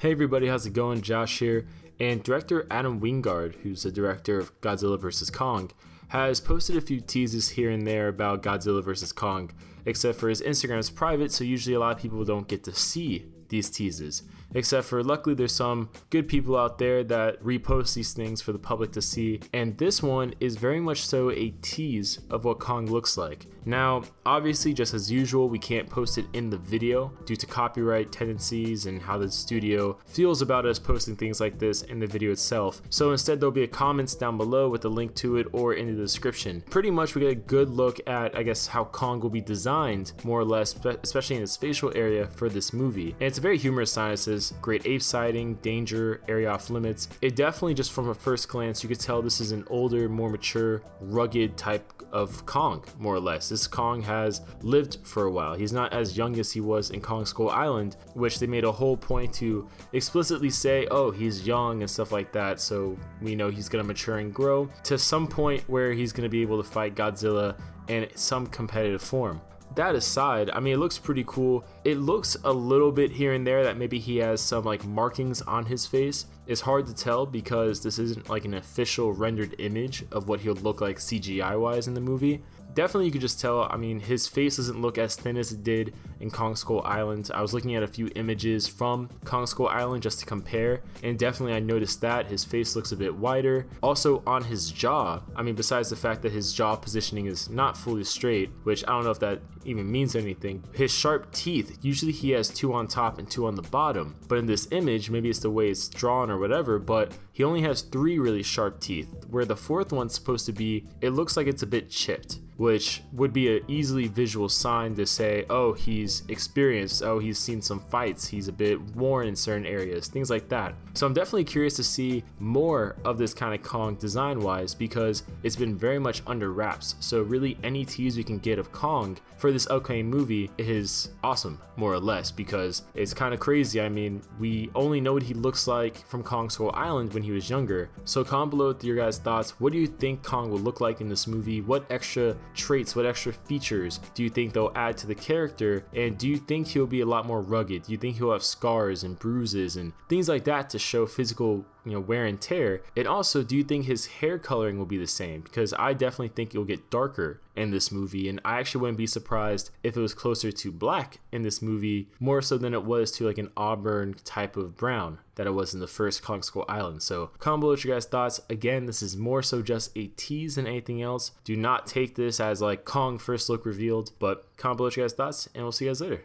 Hey everybody, how's it going? Josh here, and director Adam Wingard, who's the director of Godzilla vs. Kong, has posted a few teases here and there about Godzilla vs. Kong, except for his Instagram is private, so usually a lot of people don't get to see these teases. Except for luckily there's some good people out there that repost these things for the public to see, and this one is very much so a tease of what Kong looks like. Now, obviously, just as usual, we can't post it in the video due to copyright tendencies and how the studio feels about us posting things like this in the video itself. So instead, there'll be a comments down below with a link to it or in the description. Pretty much, we get a good look at, I guess, how Kong will be designed, more or less, especially in his facial area for this movie. And it's a very humorous sign. It says, great ape sighting, danger, area off limits. It definitely, just from a first glance, you could tell this is an older, more mature, rugged type of Kong, more or less. This Kong has lived for a while. He's not as young as he was in Kong Skull Island, which they made a whole point to explicitly say, oh, he's young and stuff like that, so we know he's gonna mature and grow to some point where he's gonna be able to fight Godzilla in some competitive form. That aside, I mean, it looks pretty cool. It looks a little bit here and there that maybe he has some like markings on his face. It's hard to tell because this isn't like an official rendered image of what he'll look like CGI wise in the movie. Definitely you could just tell, I mean, his face doesn't look as thin as it did in Kong Skull Island. I was looking at a few images from Kong Skull Island just to compare, and definitely I noticed that his face looks a bit wider. Also on his jaw, I mean, besides the fact that his jaw positioning is not fully straight, which I don't know if that even means anything, his sharp teeth, usually he has two on top and two on the bottom, but in this image, maybe it's the way it's drawn or whatever, but he only has three really sharp teeth, where the fourth one's supposed to be, it looks like it's a bit chipped, which would be an easily visual sign to say, oh, he's experienced, oh, he's seen some fights, he's a bit worn in certain areas, things like that. So I'm definitely curious to see more of this kind of Kong design wise, because it's been very much under wraps. So really any tease we can get of Kong for this upcoming movie is awesome, more or less, because it's kind of crazy. I mean, we only know what he looks like from Kong Skull Island when he was younger. So comment below with your guys' thoughts. What do you think Kong will look like in this movie? What extra traits, what extra features do you think they'll add to the character? And do you think he'll be a lot more rugged? Do you think he'll have scars and bruises and things like that to show physical, wear and tear? And also, do you think his hair coloring will be the same? Because I definitely think it'll get darker in this movie, and I actually wouldn't be surprised if it was closer to black in this movie, more so than it was to like an auburn type of brown that it was in the first Kong Skull Island. So comment below with your guys' thoughts. Again, this is more so just a tease than anything else. Do not take this as like Kong first look revealed, but comment below with your guys' thoughts, and we'll see you guys later.